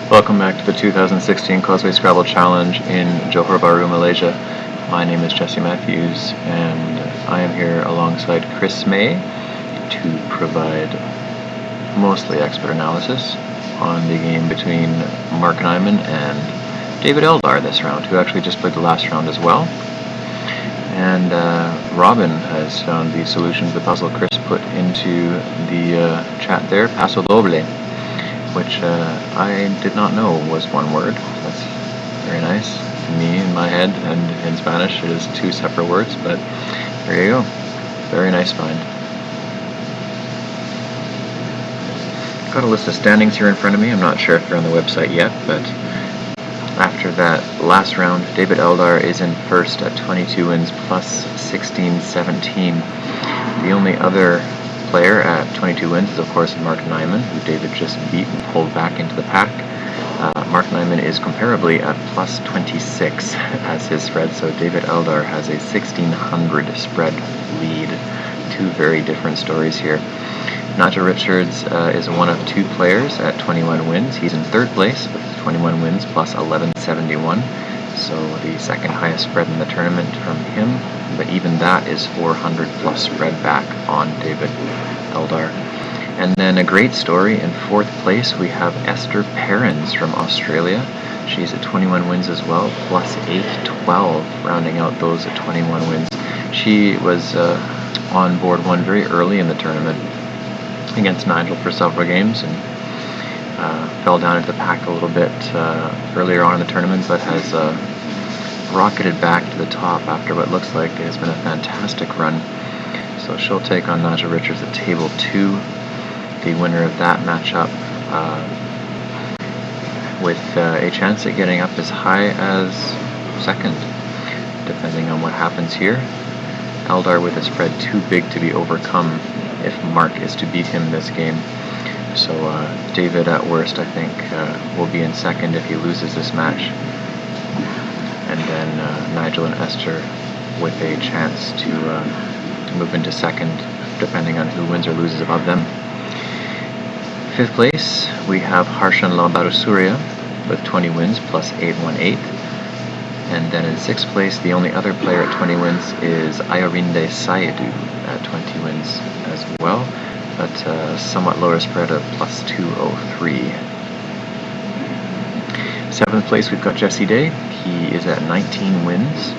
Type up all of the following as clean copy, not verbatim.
Welcome back to the 2016 Causeway Scrabble Challenge in Johor Bahru, Malaysia. My name is Jesse Matthews, and I am here alongside Chris May to provide mostly expert analysis on the game between Mark Nyman and David Eldar this round, who actually just played the last round as well. And Robin has found the solution to the puzzle Chris put into the chat there, Paso Doble, which I did not know was one word. That's very nice. Me, in my head, and in Spanish, it is two separate words, but there you go. Very nice find. Got a list of standings here in front of me. I'm not sure if they're on the website yet, but after that last round, David Eldar is in first at 22 wins plus 16-17. The only other player at 22 wins is, of course, Mark Nyman, who David just beat and pulled back into the pack. Mark Nyman is comparably at plus 26 as his spread, so David Eldar has a 1600 spread lead. Two very different stories here. Nigel Richards is one of two players at 21 wins. He's in third place with 21 wins plus 1171, so the second highest spread in the tournament from him, but even that is 400 plus spread back on David Eldar. And then a great story in fourth place, we have Esther Perrins from Australia. She's at 21 wins as well, plus 812, rounding out those at 21 wins. She was on board one very early in the tournament against Nigel for several games, and fell down into the pack a little bit earlier on in the tournament, but has rocketed back to the top after what looks like it has been a fantastic run. So she'll take on Nigel Richards at table 2. The winner of that matchup with a chance at getting up as high as second, depending on what happens here. Eldar with a spread too big to be overcome if Mark is to beat him this game. So David, at worst, I think, will be in second if he loses this match. And then Nigel and Esther with a chance to move into second, depending on who wins or loses above them. Fifth place, we have Harshan Lambarusurya with 20 wins plus 818. And then in sixth place, the only other player at 20 wins is Ayorinde Sayadu at 20 wins as well, but somewhat lower spread of plus 203. Seventh place, we've got Jesse Day. He is at 19 wins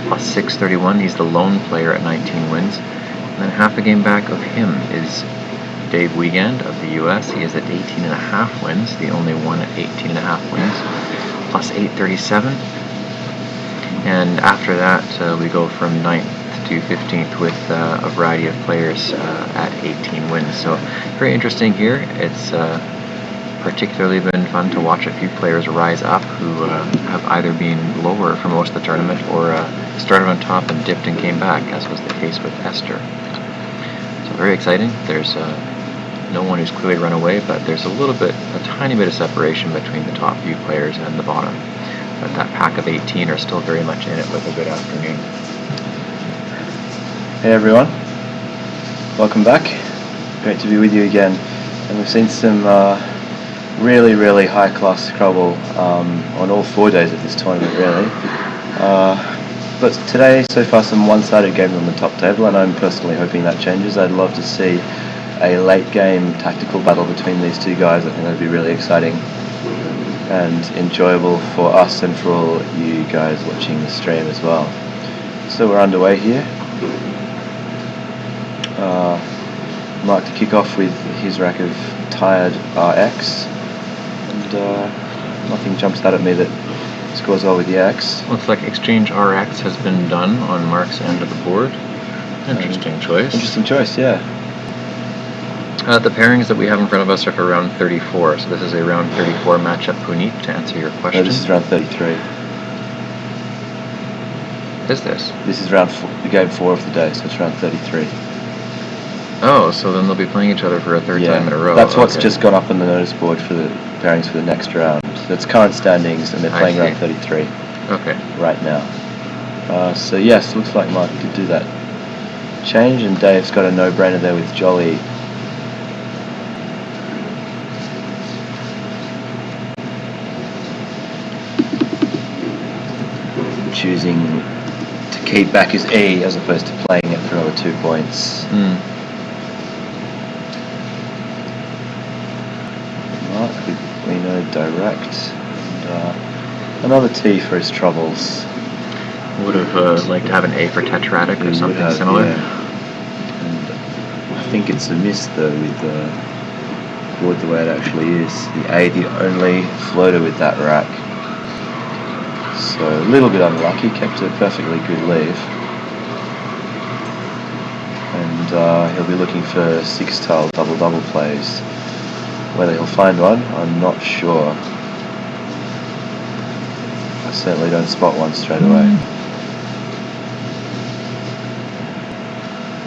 plus 631. He's the lone player at 19 wins. And then half a game back of him is Dave Wiegand of the AUS. He is at 18.5 wins, the only one at 18.5 wins, plus 837. And after that, we go from 9th to 15th with a variety of players at 18 wins. So very interesting here. It's particularly been fun to watch a few players rise up who have either been lower for most of the tournament or started on top and dipped and came back, as was the case with Esther. So very exciting. There's no one who's clearly run away, but there's a tiny bit of separation between the top few players and the bottom. But that pack of 18 are still very much in it with a good afternoon. Hey everyone, welcome back. Great to be with you again. And we've seen some really high class Scrabble on all 4 days of this tournament, really. But today, so far, some one-sided games on the top table, and I'm personally hoping that changes. I'd love to see a late game tactical battle between these two guys. I think that'd be really exciting and enjoyable for us and for all you guys watching the stream as well. So we're underway here. Mark to kick off with his rack of tired RX, and nothing jumps out at me that scores well with the X. Looks like Exchange RX has been done on Mark's end of the board. Interesting choice. Interesting choice, yeah. The pairings that we have in front of us are for round 34, so this is a round 34 matchup, Puneet, to answer your question. No, this is round 33. Is this? This is round game 4 of the day, so it's round 33. Oh, so then they'll be playing each other for a third time in a row. That's what's just gone up on the notice board for the pairings for the next round. So it's current standings, and they're playing round 33 right now. So yes, looks like Mark could do that change, and Dave's got a no-brainer there with Jolly choosing to keep back his E as opposed to playing it for another 2 points. Mark we know direct, and another T for his troubles. Would have liked to have an A for tetradic or something similar. Yeah. And I think it's a miss though with the board the way it actually is. The A, the only floater with that rack. So a little bit unlucky, kept a perfectly good leave. And he'll be looking for 6-tile double-double plays. Whether he'll find one, I'm not sure. I certainly don't spot one straight away.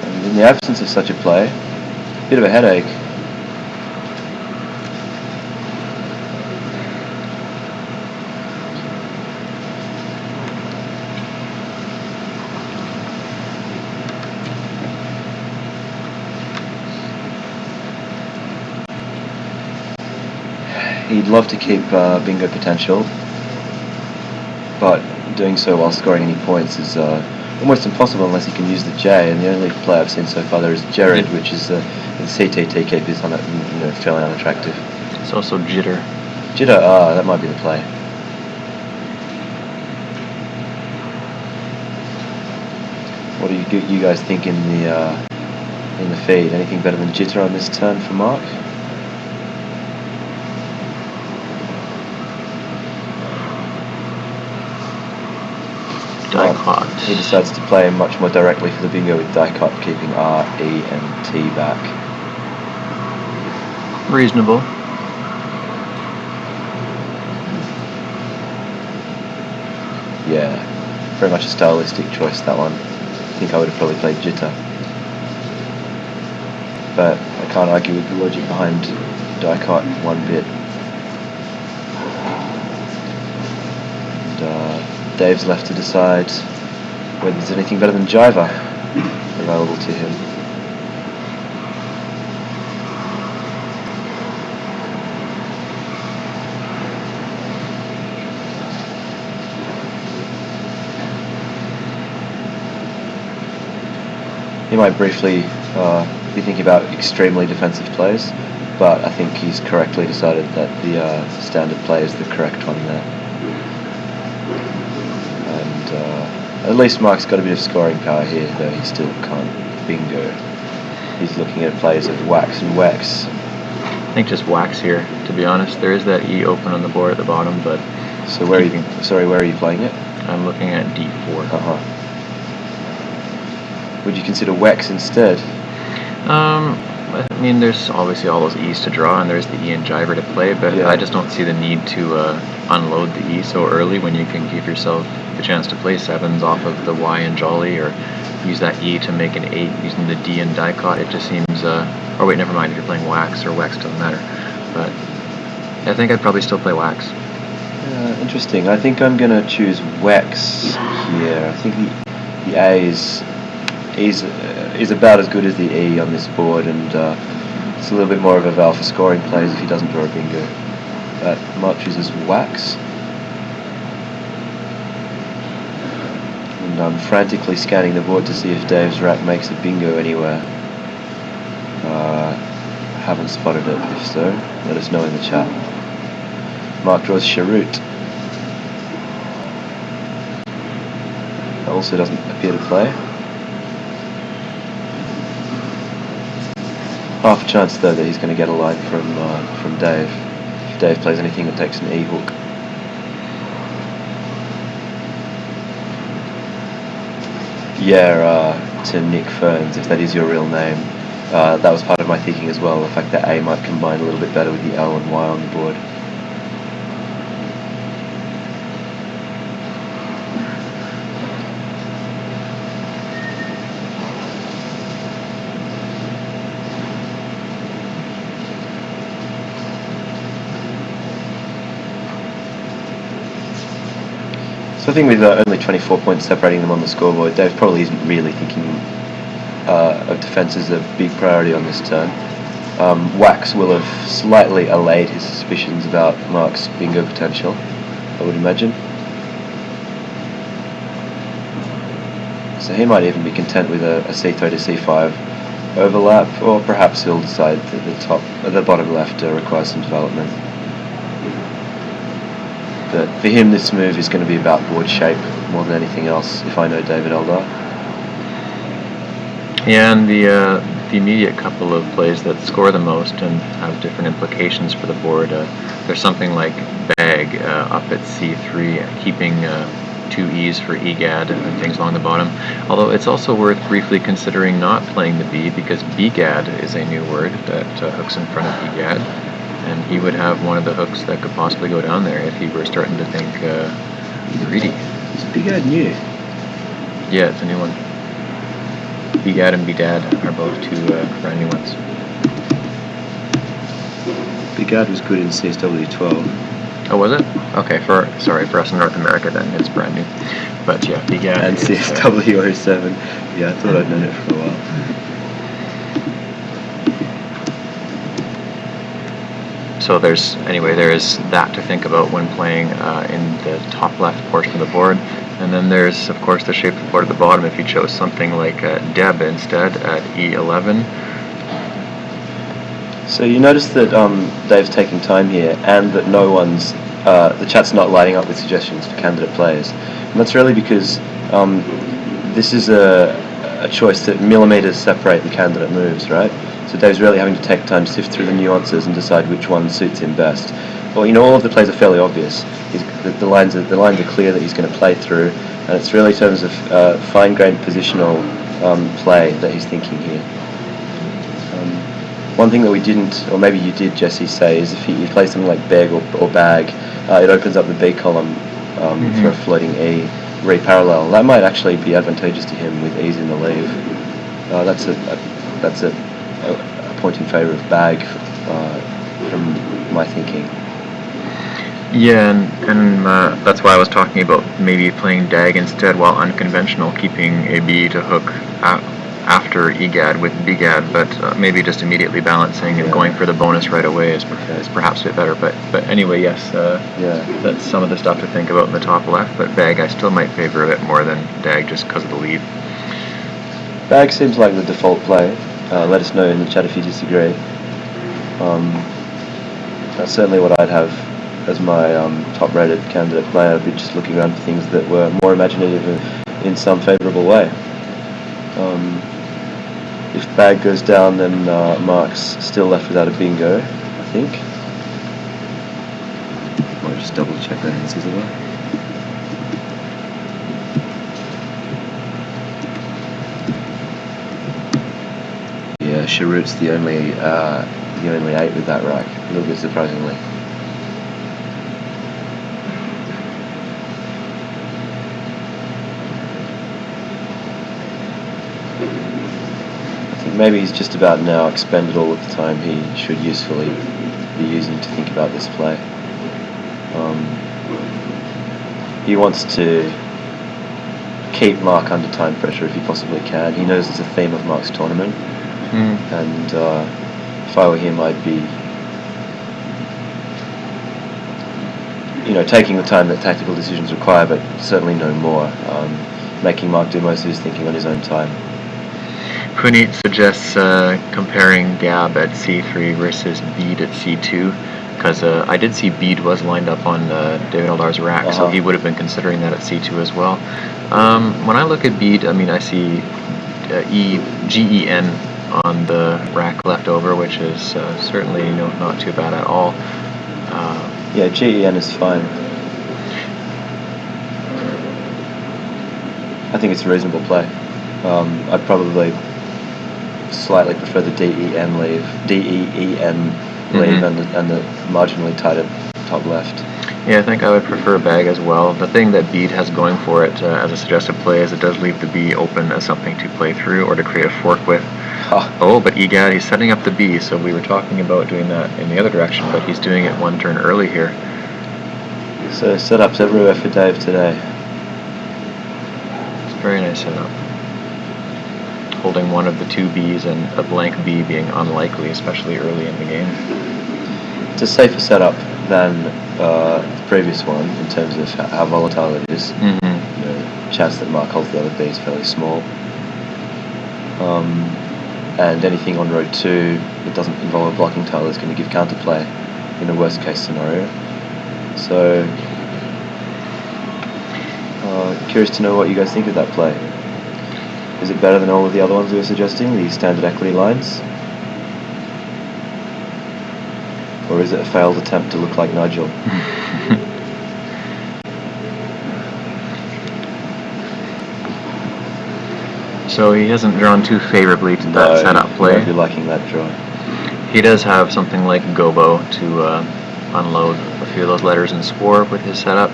And in the absence of such a play, bit of a headache. He'd love to keep bingo potential, but doing so while scoring any points is almost impossible unless he can use the J, and the only play I've seen so far there is Jared, which is the CTT keep is fairly unattractive. It's also jitter. Jitter, that might be the play. What do you guys think in the feed? Anything better than jitter on this turn for Mark? Die-caught. He decides to play much more directly for the bingo with die-cut, keeping R, E and T back. Reasonable. Yeah, very much a stylistic choice, that one. I think I would have probably played jitter. But I can't argue with the logic behind die-cut one bit. And Dave's left to decide whether there's anything better than Jiver available to him. He might briefly be thinking about extremely defensive plays, but I think he's correctly decided that the standard play is the correct one there. And at least Mark's got a bit of scoring power here, though he still can't bingo. He's looking at plays of wax and wax. I think just wax here, to be honest. There is that E open on the board at the bottom, but... So where are you playing it? I'm looking at D4. Would you consider wax instead? I mean, there's obviously all those E's to draw, and there's the E and Jiver to play, but yeah. I just don't see the need to unload the E so early when you can give yourself the chance to play sevens off of the Y and Jolly, or use that E to make an 8 using the D and die-cut. It just seems... or wait, never mind, if you're playing wax, or wax doesn't matter. But I think I'd probably still play wax. Interesting. I think I'm going to choose wax here. I think the A is about as good as the E on this board, and it's a little bit more of a valve for scoring plays if he doesn't draw a bingo. But Mark chooses wax. And I'm frantically scanning the board to see if Dave's rack makes a bingo anywhere. Haven't spotted it. If so, let us know in the chat. Mark draws Charute. Also doesn't appear to play. Half a chance though that he's going to get a line from Dave. If Dave plays anything that takes an E hook. Yeah, to Nick Ferns, if that is your real name. That was part of my thinking as well, the fact that A might combine a little bit better with the L and Y on the board. So I think with only 24 points separating them on the scoreboard, Dave probably isn't really thinking of defence as a big priority on this turn. Wax will have slightly allayed his suspicions about Mark's bingo potential, I would imagine. So he might even be content with a c3 to c5 overlap, or perhaps he'll decide that the bottom left requires some development. But for him, this move is going to be about board shape more than anything else, if I know David Eldar. Yeah, and the immediate couple of plays that score the most and have different implications for the board, there's something like bag up at c3, keeping 2 E's for EGAD and things along the bottom. Although it's also worth briefly considering not playing the B, because BGAD is a new word that hooks in front of EGAD, and he would have one of the hooks that could possibly go down there if he were starting to think greedy. Is BGAD new? Yeah, it's a new one. BGAD and BDAD are both 2 brand new ones. BGAD was good in CSW12. Oh, was it? Okay, for us in North America then, it's brand new. But yeah, BGAD and CSW07. Yeah, I thought I'd known it for a while. So there is that to think about when playing in the top left portion of the board. And then there's, of course, the shape of the board at the bottom. If you chose something like Deb instead at E11. So you notice that Dave's taking time here, and that the chat's not lighting up with suggestions for candidate players. And that's really because this is a choice that millimeters separate the candidate moves, right? So Dave's really having to take time to sift through the nuances and decide which one suits him best. Well, all of the plays are fairly obvious. The lines are clear that he's going to play through, and it's really in terms of fine-grained positional play that he's thinking here. One thing that we didn't, or maybe you did, Jesse, say is if he plays something like beg or bag, it opens up the B column for a floating E re-parallel. That might actually be advantageous to him with E's in the leave. That's a point in favour of bag from my thinking. Yeah, and that's why I was talking about maybe playing DAG instead, while unconventional, keeping a B to hook after EGAD with BGAD, but maybe just immediately balancing and going for the bonus right away is perhaps a bit better. But anyway, yes, that's some of the stuff to think about in the top left. But BAG I still might favor a bit more than DAG just because of the lead. BAG seems like the default play. Let us know in the chat if you disagree. That's certainly what I'd have as my top-rated candidate player. I'd be just looking around for things that were more imaginative in some favourable way. If bag goes down, then Mark's still left without a bingo, I think. Might just double check that in Sizzler. Yeah, Charut's the only 8 with that rack, a little bit surprisingly. Maybe he's just about now expended all of the time he should usefully be using to think about this play. He wants to keep Mark under time pressure if he possibly can. He knows it's a theme of Mark's tournament, and if I were him, I'd be, taking the time that tactical decisions require, but certainly no more. Making Mark do most of his thinking on his own time. Puneet suggests comparing Gab at C3 versus Bede at C2, because I did see Bede was lined up on David Eldar's rack, so he would have been considering that at C2 as well. When I look at Bede, I see GEN on the rack left over, which is certainly not too bad at all. Yeah, GEN is fine. I think it's a reasonable play. I'd probably slightly prefer the DEN leave and the marginally tighter top left. Yeah, I think I would prefer bag as well. The thing that Bede has going for it as a suggested play is it does leave the B open as something to play through or to create a fork with. Oh, but EGAD, he's setting up the B, so we were talking about doing that in the other direction, but he's doing it one turn early here. So setups everywhere for Dave today. It's a very nice setup. Holding one of the 2 Bs and a blank B being unlikely, especially early in the game. It's a safer setup than the previous one in terms of how volatile it is. chance that Mark holds the other B is fairly small. And anything on row 2 that doesn't involve a blocking tile is going to give counterplay in a worst case scenario. So, curious to know what you guys think of that play. Is it better than all of the other ones we were suggesting, the standard equity lines? Or is it a failed attempt to look like Nigel? So he hasn't drawn too favorably to that setup play. No, you might be liking that draw. He does have something like Gobo to unload a few of those letters and score with his setup.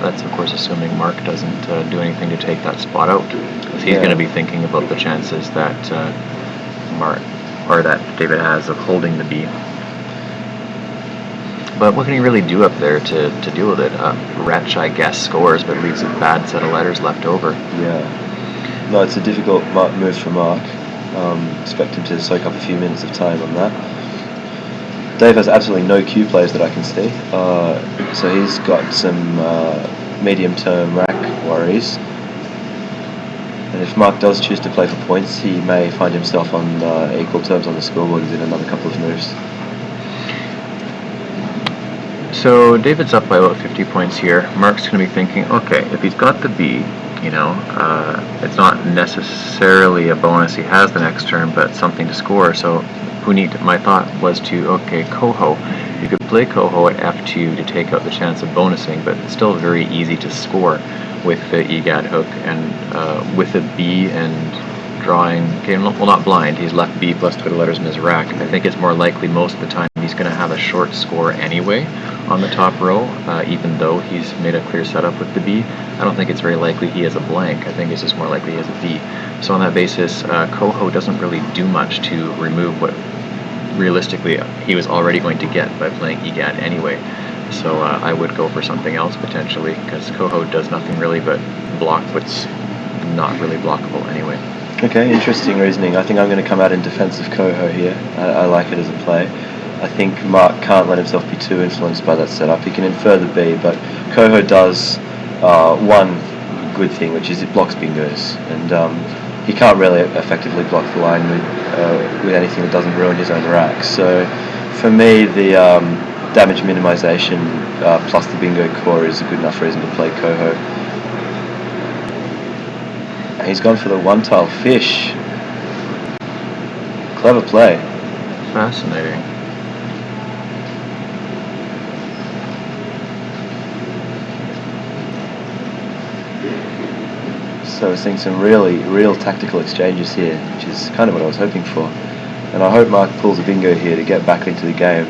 That's of course assuming Mark doesn't do anything to take that spot out, because he's going to be thinking about the chances that that David has of holding the B. But what can he really do up there to deal with it? Wretch, I guess, scores, but leaves a bad set of letters left over. Yeah. No, it's a difficult move for Mark. Expect him to soak up a few minutes of time on that. Dave has absolutely no Q plays that I can see, so he's got some medium-term rack worries. And if Mark does choose to play for points, he may find himself on equal terms on the scoreboard in another couple of moves. So David's up by about 50 points here. Mark's going to be thinking, okay, if he's got the B, it's not necessarily a bonus he has the next turn, but something to score. So my thought was Coho. You could play Coho at F2 to take out the chance of bonusing, but it's still very easy to score with the EGAD hook, and with the B and drawing, not blind, he's left B plus 2 letters in his rack. I think it's more likely most of the time he's going to have a short score anyway on the top row, even though he's made a clear setup with the B. I don't think it's very likely he has a blank. I think it's just more likely he has a B. So on that basis, Coho doesn't really do much to remove what realistically he was already going to get by playing EGAD anyway. So I would go for something else potentially, because Coho does nothing really but block what's not really blockable anyway. Okay, interesting reasoning. I think I'm going to come out in defense of Coho here. I like it as a play. I think Mark can't let himself be too influenced by that setup. He can infer the B, but Coho does one good thing, which is it blocks bingos, and he can't really effectively block the line with anything that doesn't ruin his own rack. So for me, the damage minimization plus the bingo core is a good enough reason to play Coho. And he's gone for the one-tile fish. Clever play. Fascinating. So we're seeing some real tactical exchanges here, which is kind of what I was hoping for. And I hope Mark pulls a bingo here to get back into the game.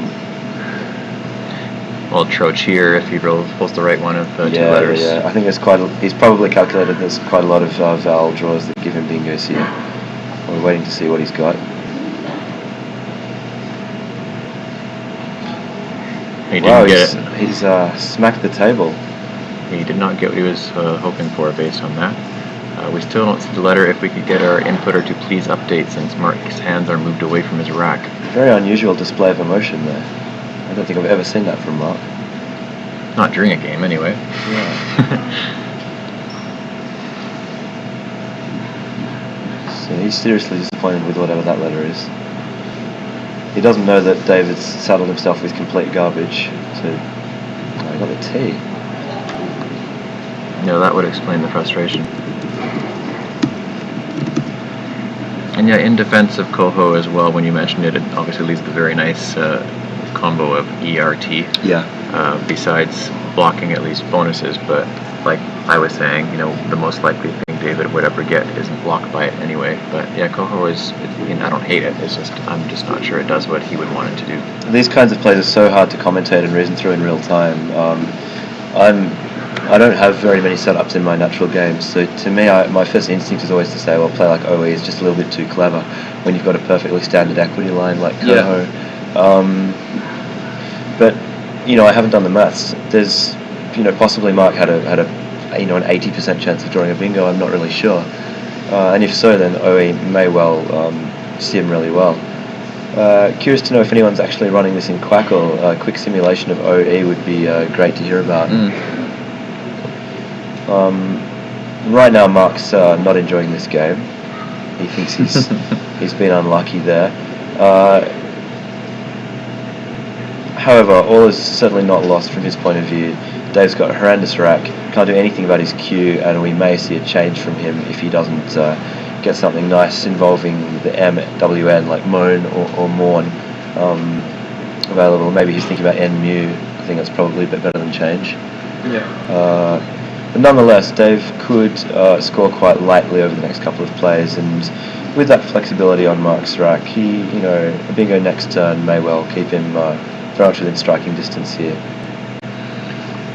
Well, Troch here, if he pulls the right one of 2 letters. Yeah, I think he's probably calculated there's quite a lot of vowel draws that give him bingos here. We're waiting to see what he's got. He didn't get it. He's smacked the table. He did not get what he was hoping for based on that. We still don't see the letter. If we could get our inputter to please update, since Mark's hands are moved away from his rack. Very unusual display of emotion there. I don't think I've ever seen that from Mark. Not during a game, anyway. Yeah. So he's seriously disappointed with whatever that letter is. He doesn't know that David's saddled himself with complete garbage. So I got the T. No, that would explain the frustration. And yeah, in defense of Coho as well, when you mentioned it, it obviously leaves the very nice combo of ERT. Yeah. Besides blocking at least bonuses, but like I was saying, the most likely thing David would ever get isn't blocked by it anyway. But yeah, Coho I don't hate it. It's just I'm just not sure it does what he would want it to do. These kinds of plays are so hard to commentate and reason through in real time. I don't have very many setups in my natural games, so to me, my first instinct is always to say, well, play like OE is just a little bit too clever when you've got a perfectly standard equity line like Coho. Yeah. But I haven't done the maths. There's possibly Mark had an 80% chance of drawing a bingo. I'm not really sure, and if so, then OE may well sim really well. Curious to know if anyone's actually running this in Quackle. A quick simulation of OE would be great to hear about. Right now, Mark's not enjoying this game. He thinks he's been unlucky there. However, all is certainly not lost from his point of view. Dave's got a horrendous rack, can't do anything about his cue, and we may see a change from him if he doesn't get something nice involving the MWN, like moan or mourn, available. Maybe he's thinking about N mu. I think that's probably a bit better than change. Yeah. But nonetheless, Dave could score quite lightly over the next couple of plays, and with that flexibility on Mark's rack, a bingo next turn may well keep him very much within striking distance here.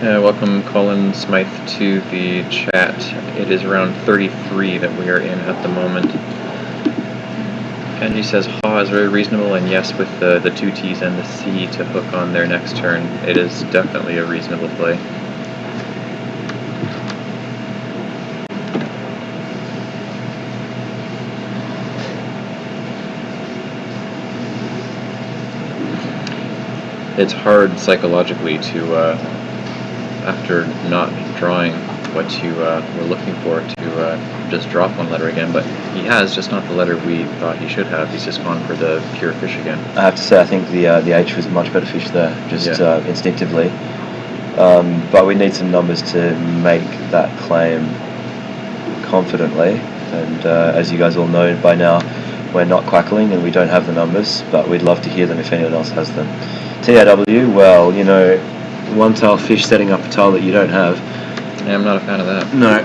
Welcome Colin Smythe to the chat. It is round 33 that we are in at the moment. Kenji says Ha is very reasonable, and yes, with the 2 T's and the C to hook on their next turn, it is definitely a reasonable play. It's hard psychologically to, after not drawing what you were looking for, to just drop one letter again, but he has, just not the letter we thought he should have. He's just gone for the pure fish again. I have to say, I think the H was a much better fish there, just instinctively. But we need some numbers to make that claim confidently, and as you guys all know by now, we're not quackling and we don't have the numbers, but we'd love to hear them if anyone else has them. TAW, well, one tile fish setting up a tile that you don't have. Yeah, I'm not a fan of that. No.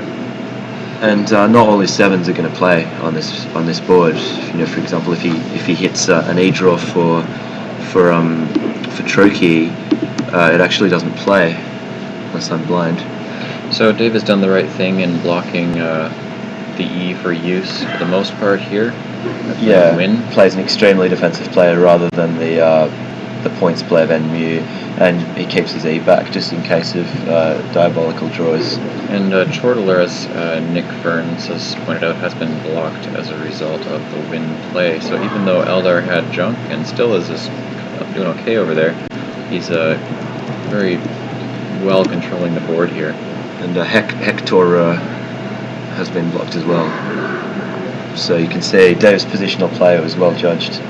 And not all his 7s are going to play on this board. For example, if he hits an E draw for Trochee, it actually doesn't play unless I'm blind. So Dave has done the right thing in blocking the E for use for the most part here. Yeah, win. Plays an extremely defensive player rather than the points play of N mu, and he keeps his E back just in case of diabolical draws. And Chortler, as Nick Burns has pointed out, has been blocked as a result of the win play. So even though Eldar had junk and still is just doing okay over there, he's very well controlling the board here. And Hector has been blocked as well. So you can see Dave's positional play was well judged.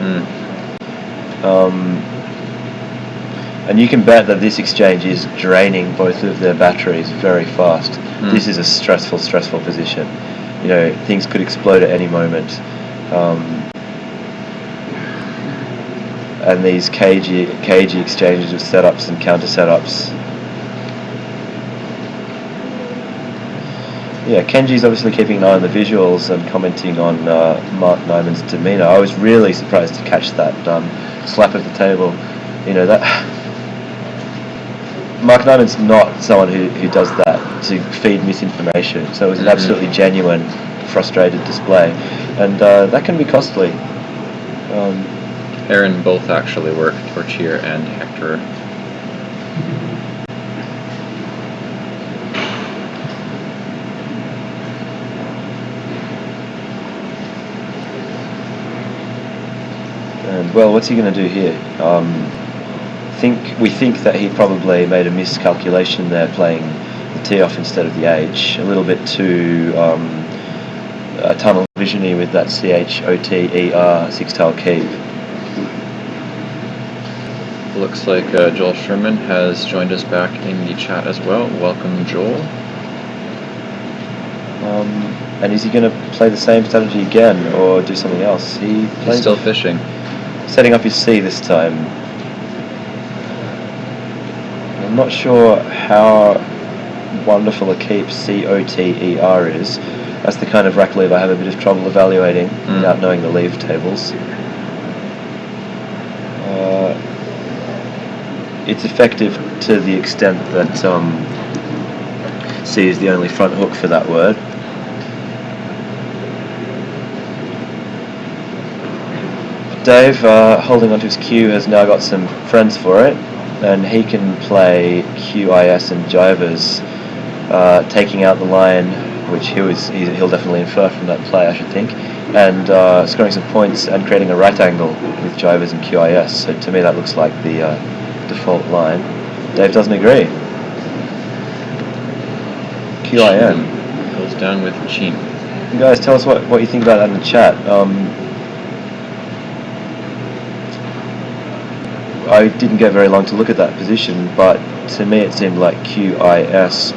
And you can bet that this exchange is draining both of their batteries very fast. This is a stressful position. Things could explode at any moment. And these cagey exchanges of setups and counter setups. Yeah, Kenji's obviously keeping an eye on the visuals and commenting on Mark Nyman's demeanour. I was really surprised to catch that slap of the table. That Mark Nyman's not someone who does that to feed misinformation. So it was an absolutely genuine, frustrated display, and that can be costly. Aaron both actually work, Torchier and Hector. And well, what's he going to do here? We think that he probably made a miscalculation there, playing the tee off instead of the H. A little bit too tunnel visiony with that CHOTER 6-tile keep. Looks like Joel Sherman has joined us back in the chat as well. Welcome, Joel. And is he going to play the same strategy again or do something else? He's still fishing. Setting up his C this time. I'm not sure how wonderful a keep COTER is. That's the kind of rack leave I have a bit of trouble evaluating without knowing the leave tables. It's effective to the extent that C is the only front hook for that word. Dave, holding onto his cue, has now got some friends for it, and he can play QIS and jivers, taking out the line, which he'll definitely infer from that play, I should think, and scoring some points and creating a right angle with jivers and QIS. So to me that looks like the default line. Dave doesn't agree. QIN. Goes down with Chin. Guys, tell us what you think about that in the chat. I didn't get very long to look at that position, but to me it seemed like QIS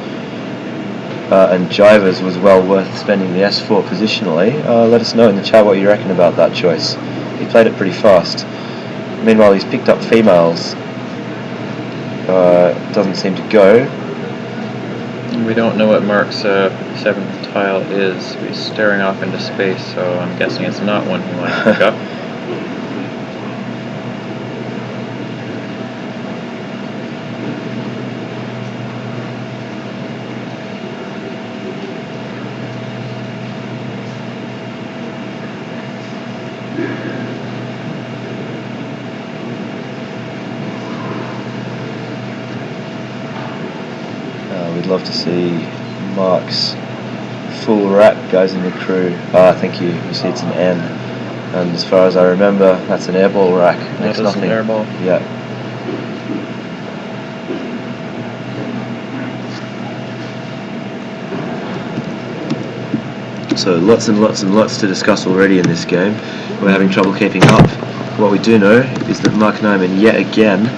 and Jivers was well worth spending the S4 positionally. Let us know in the chat what you reckon about that choice. He played it pretty fast. Meanwhile, he's picked up females. Doesn't seem to go. We don't know what Mark's 7th tile is. He's staring off into space, so I'm guessing it's not one he wants to pick up. We'd love to see Mark's full rack, guys in the crew. Thank you. You see it's an N. And as far as I remember, that's an airball rack. That's nothing. An airball. Yeah. So lots and lots and lots to discuss already in this game. We're having trouble keeping up. What we do know is that Mark Nyman yet again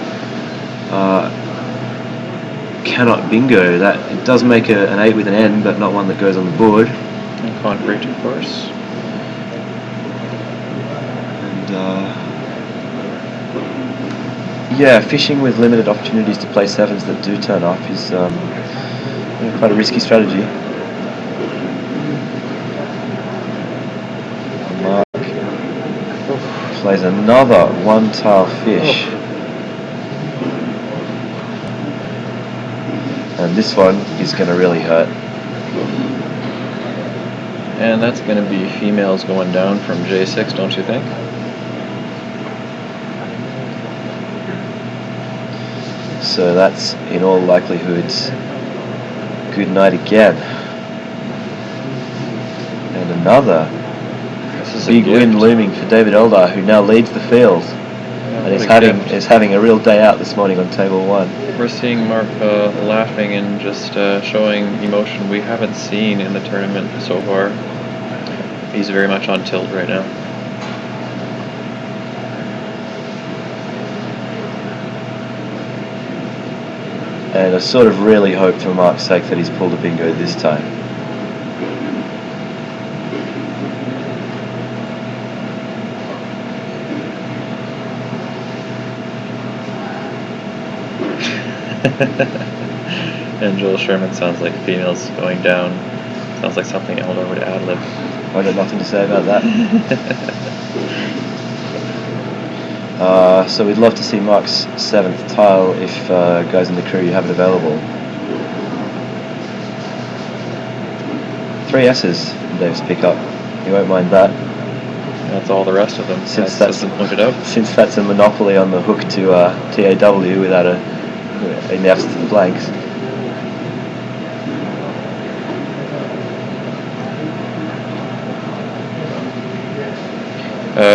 cannot bingo. That it does make an 8 with an N, but not one that goes on the board. And concrete, of course. And yeah, fishing with limited opportunities to play sevens that do turn up is quite a risky strategy. Mark plays another one-tile fish. And this one is going to really hurt. And that's going to be females going down from J6, don't you think? So that's in all likelihood good night again. And another big win looming for David Eldar, who now leads the field. And is having a real day out this morning on table 1. We're seeing Mark laughing and just showing emotion we haven't seen in the tournament so far. He's very much on tilt right now. And I sort of really hope for Mark's sake that he's pulled a bingo this time. And Joel Sherman sounds like females going down. Sounds like something Eldar would ad-lib. I got nothing to say about that. So we'd love to see Mark's 7th tile if guys in the crew you have it available. 3 S's in Dave's pickup. You won't mind that. That's all the rest of them. Since that's a monopoly on the hook to TAW without in the absence of the blanks.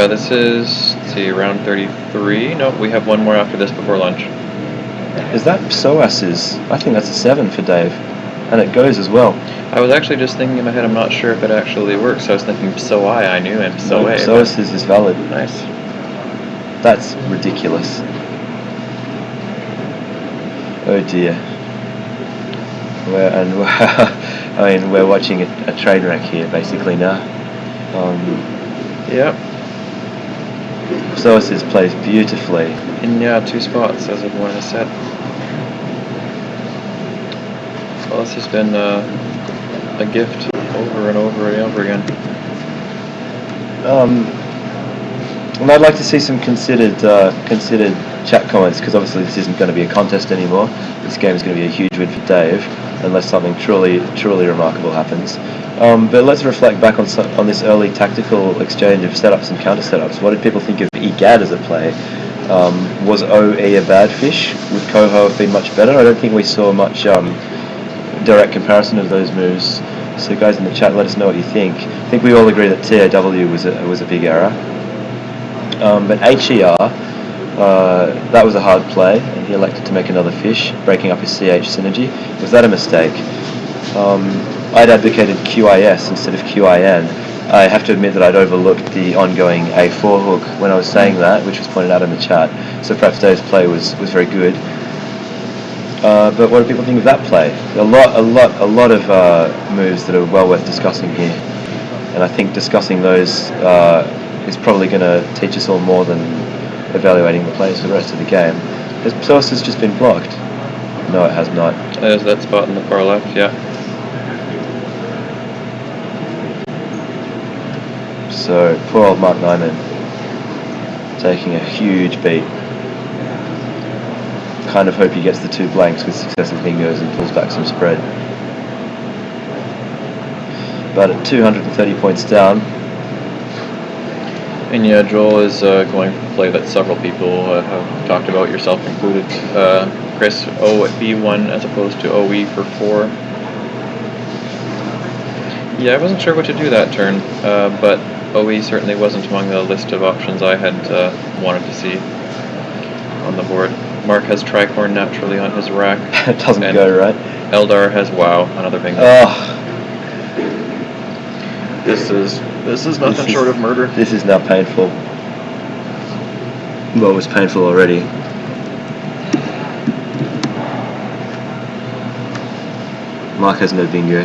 This is, let's see, round 33. No, we have one more after this before lunch. Is that Psoas's? I think that's a 7 for Dave. And it goes as well. I was actually just thinking in my head, I'm not sure if it actually works. I was thinking Psoai, I knew, and Psoai. Psoas's is valid. Nice. That's ridiculous. Oh dear. We're watching a train wreck here basically now. Yep. Psoas's plays beautifully. In 2 spots, as everyone has said. Well, this has been a gift over and over and over again. And I'd like to see some considered chat comments, because obviously this isn't going to be a contest anymore. This game is going to be a huge win for Dave, unless something truly remarkable happens. But let's reflect back on this early tactical exchange of setups and counter setups. What did people think of EGAD as a play? Was OE a bad fish? Would Coho have been much better? I don't think we saw much direct comparison of those moves. So guys in the chat, let us know what you think. I think we all agree that TAW was a big error. But HER, that was a hard play, and he elected to make another fish, breaking up his CH synergy. Was that a mistake? I'd advocated QIS instead of QIN. I have to admit that I'd overlooked the ongoing A4 hook when I was saying that, which was pointed out in the chat. So perhaps Dave's play was very good. But what do people think of that play? A lot of moves that are well worth discussing here, and I think discussing those is probably going to teach us all more than evaluating the plays for the rest of the game. Has Psoas just been blocked? No, it has not. There's that spot in the far left, yeah. So poor old Mark Nyman taking a huge beat. Kind of hope he gets the 2 blanks with successive bingos and pulls back some spread. But at 230 points down. And yeah, Joel is going for a play that several people have talked about, yourself included. Chris, O at B1 as opposed to OE for 4. Yeah, I wasn't sure what to do that turn, but OE certainly wasn't among the list of options I had wanted to see on the board. Mark has tricorn naturally on his rack. It doesn't go right. Eldar has wow, another bingo. Oh. This is nothing short of murder. This is now painful. Well, it was painful already. Mark has no bingo.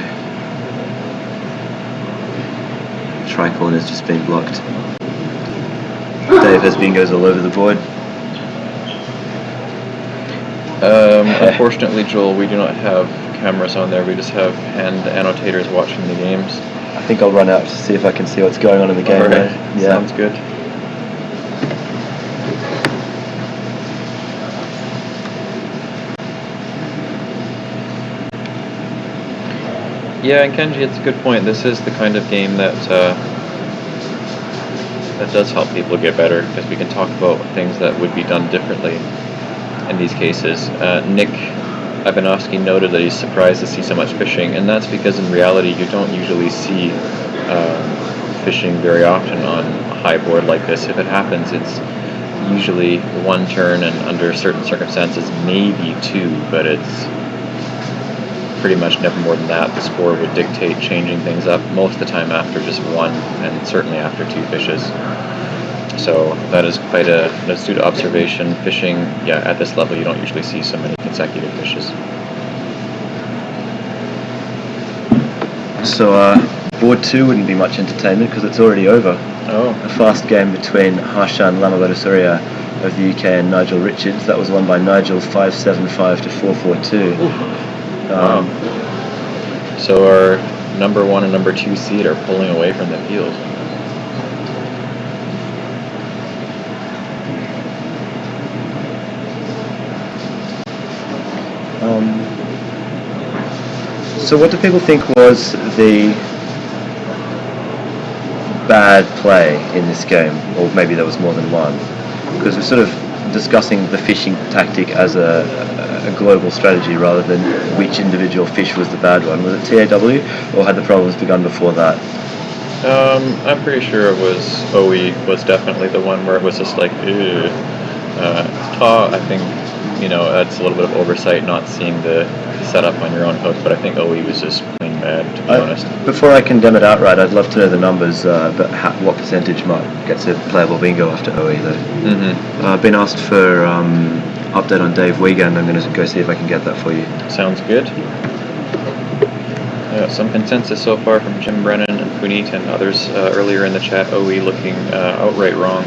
Tricorn has just been blocked. Dave has bingos all over the board. Unfortunately, Joel, we do not have cameras on there. We just have hand annotators watching the games. I think I'll run out to see if I can see what's going on in the game. Alright, yeah. Sounds good. Yeah, and Kenji, it's a good point. This is the kind of game that that does help people get better, because we can talk about things that would be done differently in these cases. Nick Ivanovsky noted that he's surprised to see so much fishing, and that's because in reality you don't usually see fishing very often on a high board like this. If it happens, it's usually 1 turn, and under certain circumstances maybe 2, but it's pretty much never more than that. The score would dictate changing things up most of the time after just 1, and certainly after 2 fishes. So that is quite an astute observation. Fishing, yeah, at this level you don't usually see so many consecutive fishes. So board 2 wouldn't be much entertainment because it's already over. Oh. A fast game between Harshan Lamabadasuriya of the UK and Nigel Richards. That was won by Nigel 5-7-5 to 4-4-2. Wow. So our number 1 and number 2 seed are pulling away from the field. So what do people think was the bad play in this game? Or maybe there was more than one. Because we're sort of discussing the fishing tactic as a global strategy rather than which individual fish was the bad one. Was it TAW, or had the problems begun before that? I'm pretty sure it was OE was definitely the one where it was just like, ew. TAW, I think, it's a little bit of oversight not seeing the setup on your own hook, but I think OE was just plain bad, to be honest. Before I condemn it outright, I'd love to know the numbers, but what percentage gets a playable bingo after OE though. Mm-hmm. I've been asked for update on Dave Wiegand. I'm going to go see if I can get that for you. Sounds good. Some consensus so far from Jim Brennan and Puneet and others earlier in the chat. OE looking outright wrong.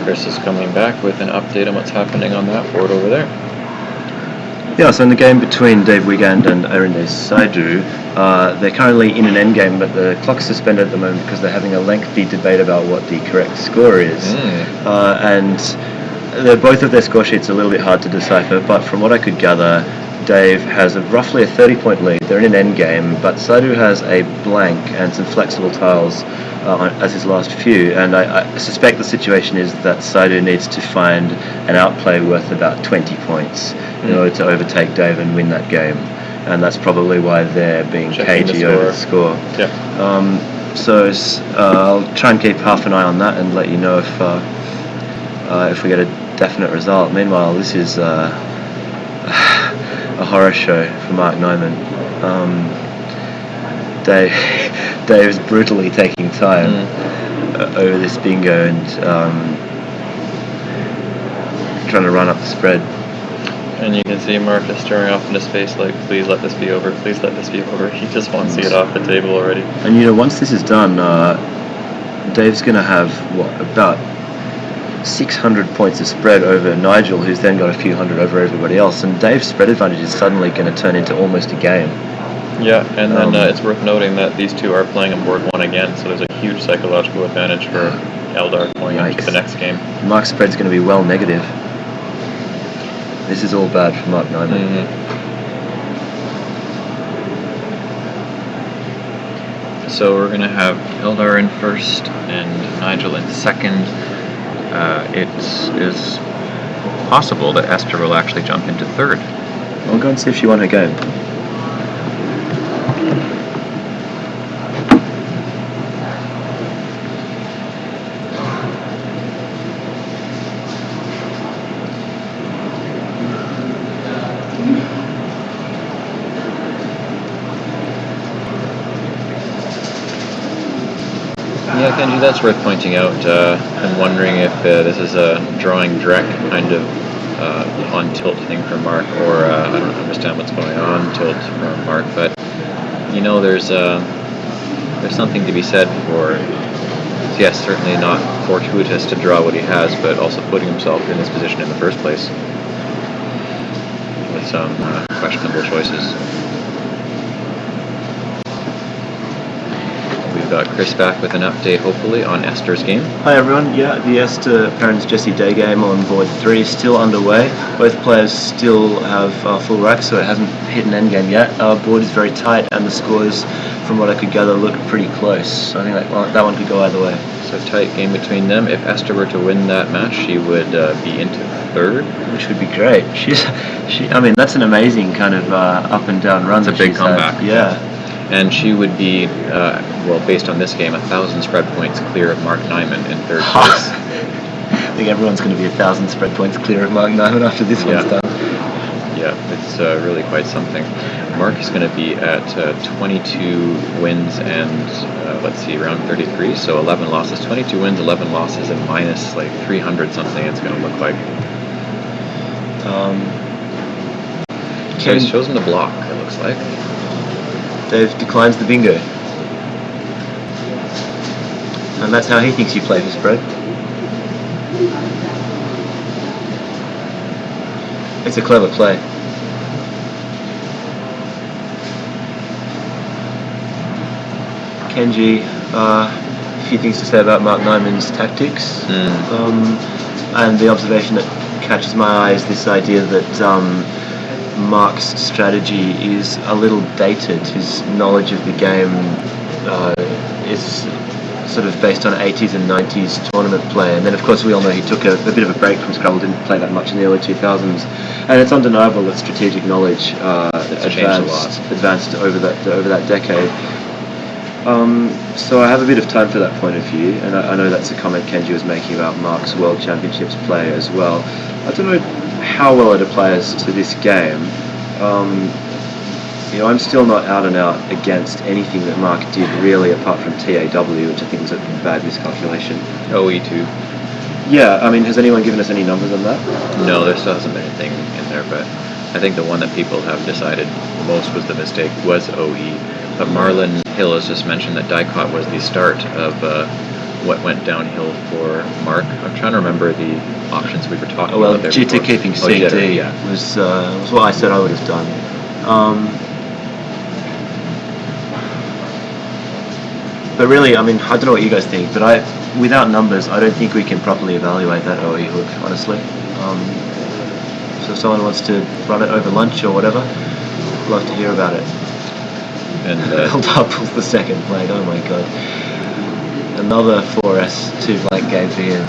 Chris is coming back with an update on what's happening on that board over there. Yeah, so in the game between Dave Wiegand and Arinde Saidu, they're currently in an endgame, but the clock's suspended at the moment because they're having a lengthy debate about what the correct score is. And both of their score sheets are a little bit hard to decipher, but from what I could gather, Dave has roughly a 30-point lead. They're in an endgame, but Saidu has a blank and some flexible tiles as his last few, and I suspect the situation is that Saidu needs to find an outplay worth about 20 points in order to overtake Dave and win that game, and that's probably why they're being cagey over the score. Yeah. So I'll try and keep half an eye on that and let you know if we get a definite result. Meanwhile, this is a horror show for Mark Nyman. Dave's brutally taking time over this bingo and trying to run up the spread. And you can see Mark is staring off into space like, please let this be over, please let this be over. He just wants to get off the table already. And once this is done, Dave's going to have, about 600 points of spread over Nigel, who's then got a few hundred over everybody else. And Dave's spread advantage is suddenly going to turn into almost a game. Yeah, and then it's worth noting that these two are playing on board one again, so there's a huge psychological advantage for Eldar going into the next game. Mark's spread's going to be well negative. This is all bad for Mark Nyman. So we're going to have Eldar in first and Nigel in second. It is possible that Esther will actually jump into third. I'll go and see if she won her game. Yeah, Kenji, that's worth pointing out. I'm wondering if this is a drawing Drek kind of on tilt thing for Mark, or I don't understand what's going on tilt for Mark, but there's something to be said for, yes, certainly not fortuitous to draw what he has, but also putting himself in this position in the first place with some questionable choices. We've got Chris back with an update, hopefully, on Esther's game. Hi everyone, yeah, the Esther Parents Jessie Day game on board 3 is still underway. Both players still have full racks, so it hasn't hit an endgame yet. Our board is very tight and the scores, from what I could gather, look pretty close. So I think that one could go either way. So tight game between them. If Esther were to win that match, she would be into third. Which would be great. That's an amazing kind of up and down run. It's a big comeback. Yeah. And she would be, based on this game, 1,000 spread points clear of Mark Nyman in third place. I think everyone's going to be 1,000 spread points clear of Mark Nyman after this one's done. Yeah, it's really quite something. Mark is going to be at 22 wins and, around 33, so 11 losses. 22 wins, 11 losses, and minus 300 something it's going to look like. So he's chosen the block, it looks like. Dave declines the bingo. And that's how he thinks you play for spread. It's a clever play. Kenji, a few things to say about Mark Nyman's tactics. And the observation that catches my eye is this idea that Mark's strategy is a little dated. His knowledge of the game is sort of based on 80s and 90s tournament play, and then of course we all know he took a bit of a break from Scrabble, didn't play that much in the early 2000s, and it's undeniable that strategic knowledge advanced over that decade. So I have a bit of time for that point of view, and I know that's a comment Kenji was making about Mark's World Championships play as well. I don't know how well it applies to this game. I'm still not out and out against anything that Mark did really, apart from TAW, which I think was a bad miscalculation. OE2. Yeah, has anyone given us any numbers on that? No, there still hasn't been anything in there, but I think the one that people have decided most was the mistake was OE. But Marlon Hill has just mentioned that Dicot was the start of what went downhill for Mark. I'm trying to remember the options we were talking Well, about there jitter before. keeping Oh, CD jitter, yeah. was what I said I would have done. But really, I mean, I don't know what you guys think, but without numbers, I don't think we can properly evaluate that OE hook, honestly. So if someone wants to run it over lunch or whatever, I'd love to hear about it. And Eldar pulls the second flag, oh my god. Another 4S 2 blank game for him.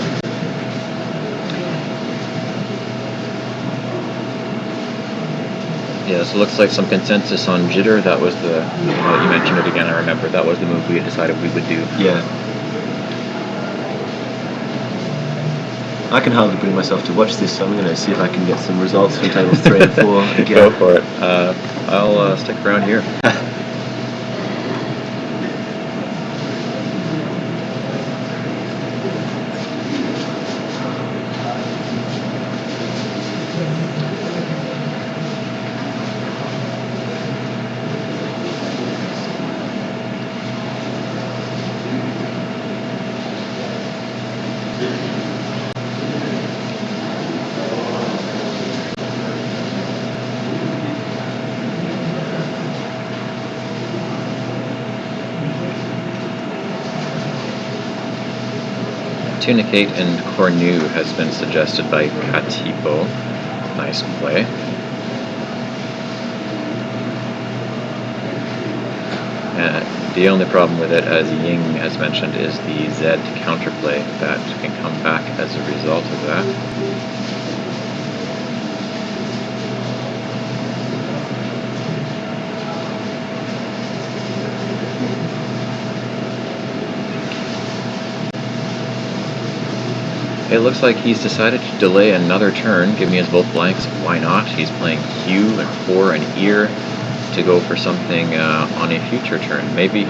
yeah, so it looks like some consensus on jitter. That was the, you mentioned it again, I remember. That was the move we had decided we would do. Yeah. I can hardly bring myself to watch this, so I'm going to see if I can get some results from tables 3 and 4 again. Go for it. I'll stick around here. Tunicate and Cornu has been suggested by Katipo. Nice play. The only problem with it, as Ying has mentioned, is the Z counterplay that can come back as a result of that. It looks like he's decided to delay another turn, give me his both blanks. Why not? He's playing Q and 4 and ear to go for something on a future turn. Maybe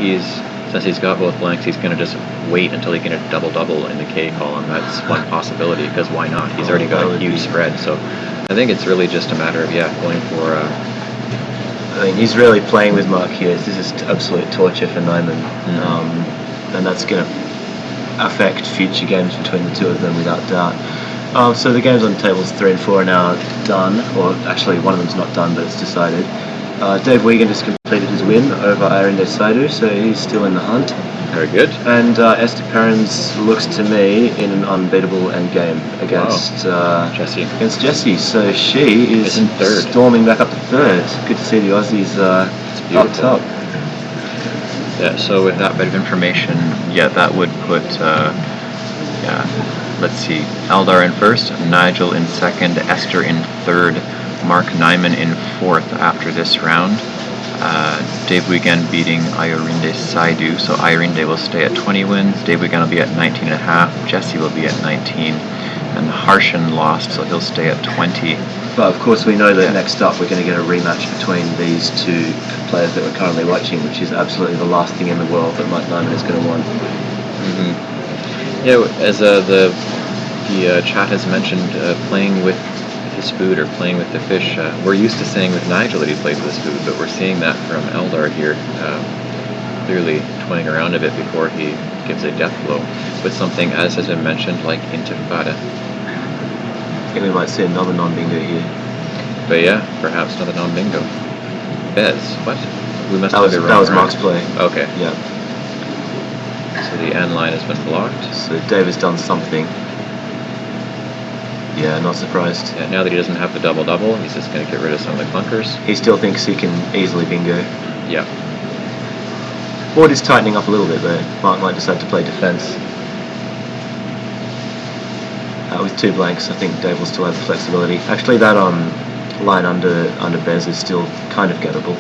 since he's got both blanks, he's going to just wait until he can get a double-double in the K column. That's one possibility, because why not? He's already got a huge spread, so I think it's really just a matter of, going for... I mean, he's really playing with Mark here. This is absolute torture for Nyman. And that's going to affect future games between the two of them without doubt. So the games on tables 3 and 4 are now done, or actually one of them's not done, but it's decided. Dave Wiegand just completed his win over Irinde Saidu, so he's still in the hunt. Very good. And Esther Perrins looks to me in an unbeatable endgame against Jessie. Against Jessie. So she is in third, storming back up to third. Good to see the Aussies up top. Yeah, so with that bit of information, that would put, let's see, Eldar in first, Nigel in second, Esther in third, Mark Nyman in fourth after this round. Dave Wiegand beating Irinde Saidu, so Irinde will stay at 20 wins, Dave Wiegand will be at 19.5, Jessie will be at 19, and Harshen lost, so he'll stay at 20. But of course we know that next up we're going to get a rematch between these two players that we're currently watching, which is absolutely the last thing in the world that Mark Nyman is going to want. Yeah, as the chat has mentioned, playing with his food or playing with the fish, we're used to saying with Nigel that he plays with his food, but we're seeing that from Eldar here, clearly toying around a bit before he gives a death blow with something, as has been mentioned, like Intifada. I think we might see another non-bingo here. But perhaps another non-bingo. Bez, what? We must that have it wrong. That was Mark's play. Okay. Yeah. So the end line has been blocked. So Dave has done something. Yeah, not surprised. Yeah, now that he doesn't have the double-double, he's just going to get rid of some of the clunkers. He still thinks he can easily bingo. Yeah. Board is tightening up a little bit though. Mark might decide to play defense. With 2 blanks, I think Dave will still have the flexibility. Actually, that line under Bez is still kind of gettable.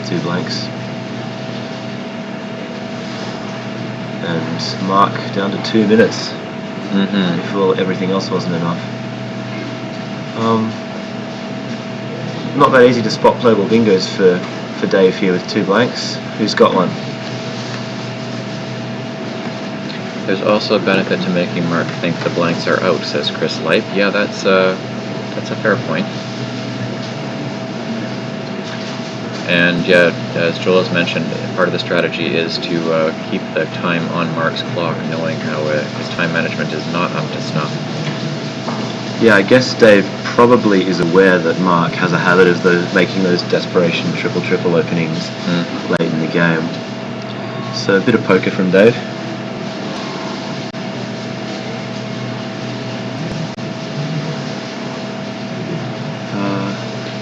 2 blanks. And Mark down to 2 minutes. Before everything else wasn't enough. Not that easy to spot playable bingos for Dave here with 2 blanks. Who's got one? There's also a benefit to making Mark think the blanks are out, says Chris Lipe. Yeah, that's a fair point. And yeah, as Joel has mentioned, part of the strategy is to keep the time on Mark's clock, knowing how his time management is not up to snuff. Yeah, I guess Dave probably is aware that Mark has a habit of making those desperation triple openings late in the game. So a bit of poker from Dave.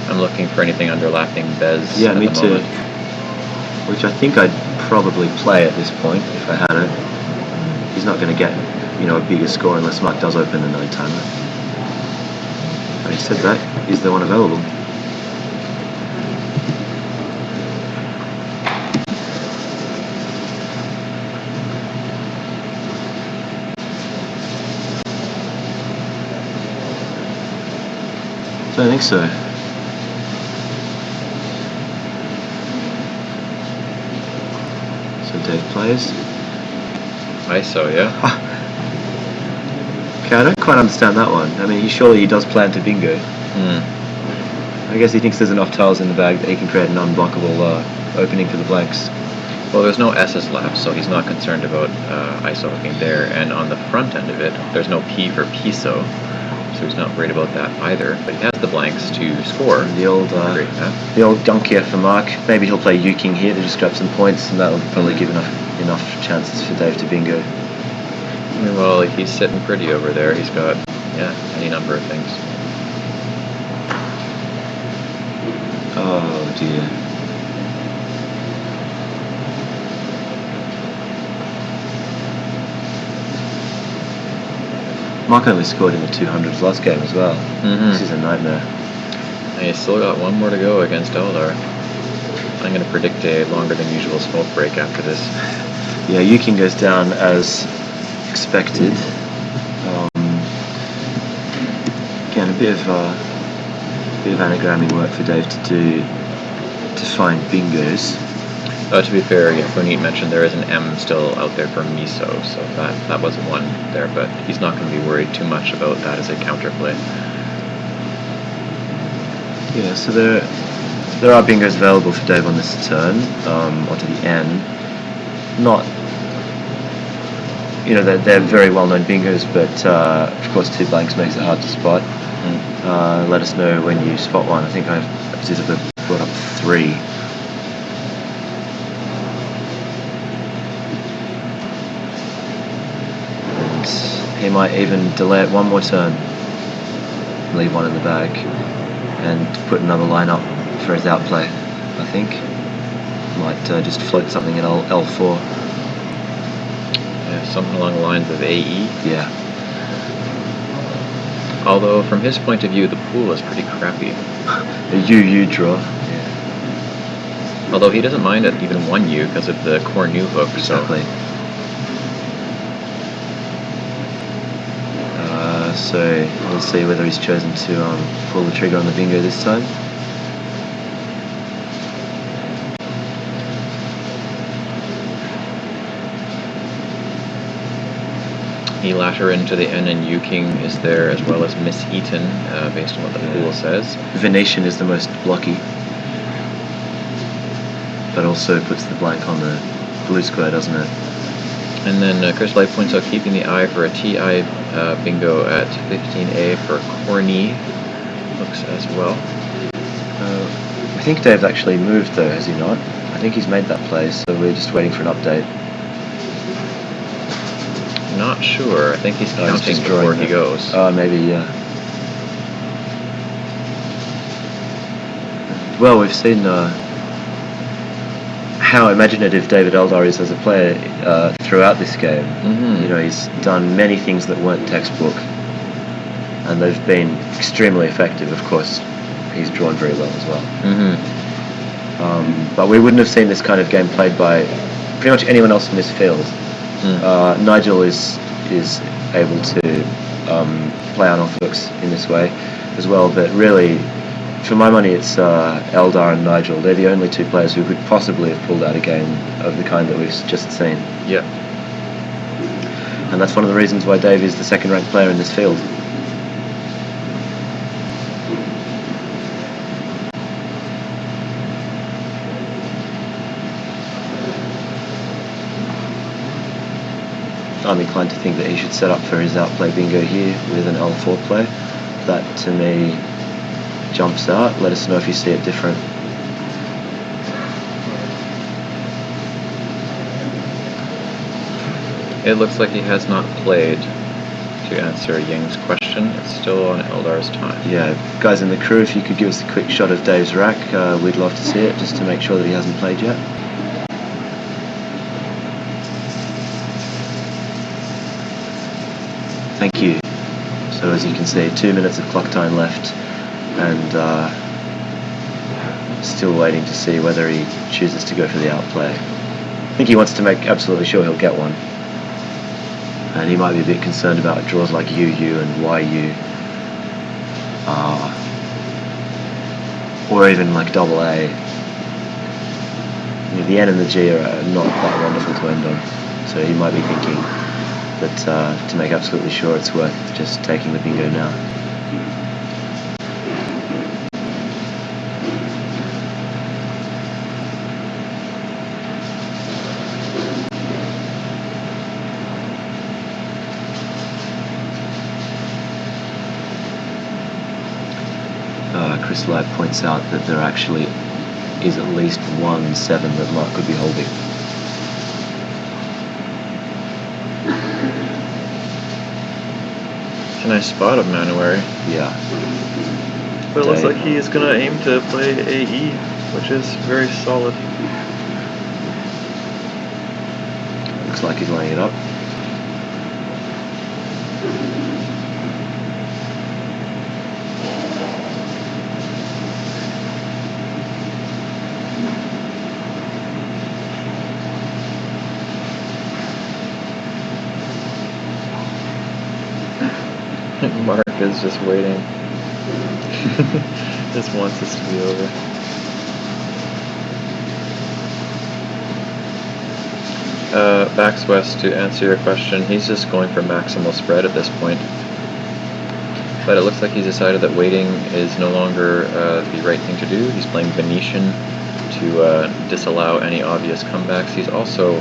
I'm looking for anything underlapping Bez. Yeah, at me the too. moment. Which I think I'd probably play at this point if I had it. He's not going to get, a bigger score unless Mark does open the 9-timer. Having said that, is there one available? Don't think so. So Dave plays. ISO, yeah. Okay, I don't quite understand that one. I mean, surely he does plan to bingo. I guess he thinks there's enough tiles in the bag that he can create an unblockable opening for the blanks. Well, there's no S's left, so he's not concerned about ISO hooking there. And on the front end of it, there's no P for piso, so he's not worried about that either. But he has the blanks to score. The old gunkier for Mark. Maybe he'll play U-King here to just grab some points, and that'll probably give enough chances for Dave to bingo. Well, he's sitting pretty over there. He's got, any number of things. Oh dear. Mark only scored in the 200s last game as well. This is a nightmare. And he's still got one more to go against Eldar. I'm going to predict a longer than usual smoke break after this. Yeah, U-King goes down as expected. Again, a bit of anagramming work for Dave to do to find bingos. To be fair, Funit mentioned there is an M still out there for Miso, so that wasn't one there, but he's not going to be worried too much about that as a counterplay. Yeah, so there are bingos available for Dave on this turn, or to the end. Not, they're very well-known bingos, but of course 2 blanks makes it hard to spot. Let us know when you spot one. I think I've brought up 3. And he might even delay it one more turn, leave one in the bag, and put another line up for his outplay, I think. Might just float something at L4. Yeah, something along the lines of AE. Yeah. Although, from his point of view, the pool is pretty crappy. A UU draw. Yeah. Although he doesn't mind at even 1 U because of the core new hook. Exactly. So we'll see whether he's chosen to pull the trigger on the bingo this time. He lasher into the N and U-King is there, as well as Miss Eaton, based on what the pool says. Venetian is the most blocky, but also puts the blank on the blue square, doesn't it? And then Chris Light points out keeping the eye for a TI bingo at 15A for corny hooks as well. I think Dave's actually moved though, has he not? I think he's made that play, so we're just waiting for an update. Not sure. I think he's counting before he goes. Maybe, yeah. Well, we've seen how imaginative David Eldar is as a player throughout this game. He's done many things that weren't textbook, and they've been extremely effective. Of course, he's drawn very well as well. But we wouldn't have seen this kind of game played by pretty much anyone else in this field. Nigel is able to play unorthodox in this way as well, but really, for my money, it's Eldar and Nigel. They're the only 2 players who could possibly have pulled out a game of the kind that we've just seen. Yeah. And that's one of the reasons why Dave is the second-ranked player in this field. I'm inclined to think that he should set up for his outplay bingo here with an L4 play. That to me jumps out. Let us know if you see it different. It looks like he has not played, to answer Ying's question. It's still on Eldar's time. Yeah, guys in the crew, if you could give us a quick shot of Dave's rack, we'd love to see it, just to make sure that he hasn't played yet. Thank you. So as you can see, 2 minutes of clock time left, and still waiting to see whether he chooses to go for the outplay. I think he wants to make absolutely sure he'll get one. And he might be a bit concerned about draws like UU and YU. Or even like double A. The N and the G are not quite wonderful to end on. So he might be thinking that to make absolutely sure it's worth just taking the bingo now. Chris Ladd points out that there actually is at least 1-7 that Mark could be holding. Can I spot a Manuary? Yeah. But it looks like he is going to aim to play AE, which is very solid. Looks like he's laying it up. Mark is just waiting. Just wants this to be over. Backs West, to answer your question, he's just going for maximal spread at this point. But it looks like he's decided that waiting is no longer the right thing to do. He's playing Venetian to disallow any obvious comebacks. He's also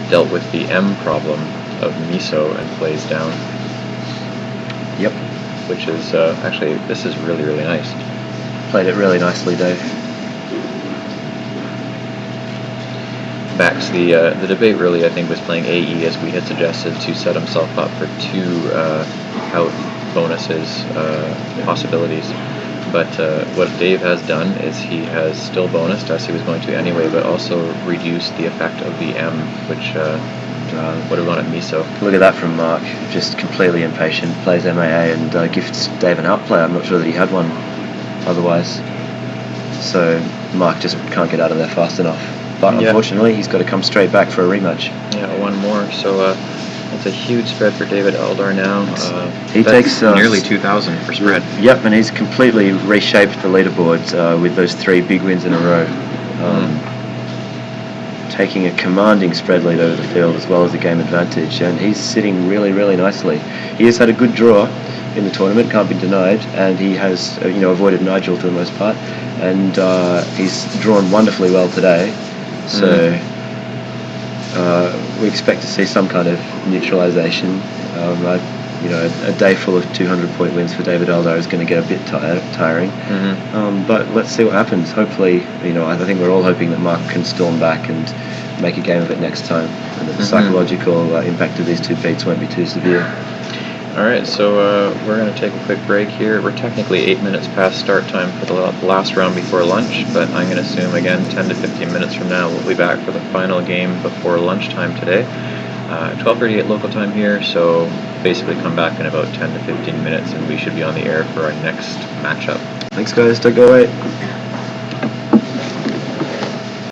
dealt with the M problem of Miso and plays down. Yep. Which is, actually, this is really, really nice. Played it really nicely, Dave. Backs, the debate really, I think, was playing AE as we had suggested to set himself up for two out bonuses, possibilities. But what Dave has done is he has still bonused, as he was going to anyway, but also reduced the effect of the M, which would have gone at Miso. Look at that from Mark, just completely impatient, plays MAA and gifts Dave an outplay. I'm not sure that he had one otherwise. So Mark just can't get out of there fast enough. But unfortunately, he's got to come straight back for a rematch. Yeah, one more. So that's a huge spread for David Eldar now. He takes nearly 2,000 for spread. Yep, and he's completely reshaped the leaderboard with those 3 big wins in a row. Taking a commanding spread lead over the field as well as a game advantage, and he's sitting really, really nicely. He has had a good draw in the tournament, can't be denied, and he has avoided Nigel for the most part, and he's drawn wonderfully well today. So we expect to see some kind of neutralisation. A day full of 200-point wins for David Eldar is going to get a bit tiring. But let's see what happens. Hopefully, I think we're all hoping that Mark can storm back and make a game of it next time, and that the psychological impact of these 2 beats won't be too severe. Alright, so we're going to take a quick break here. We're technically 8 minutes past start time for the last round before lunch, but I'm going to assume, again, 10 to 15 minutes from now we'll be back for the final game before lunchtime today. 12:38 local time here, so basically come back in about 10 to 15 minutes and we should be on the air for our next matchup. Thanks guys, don't go away.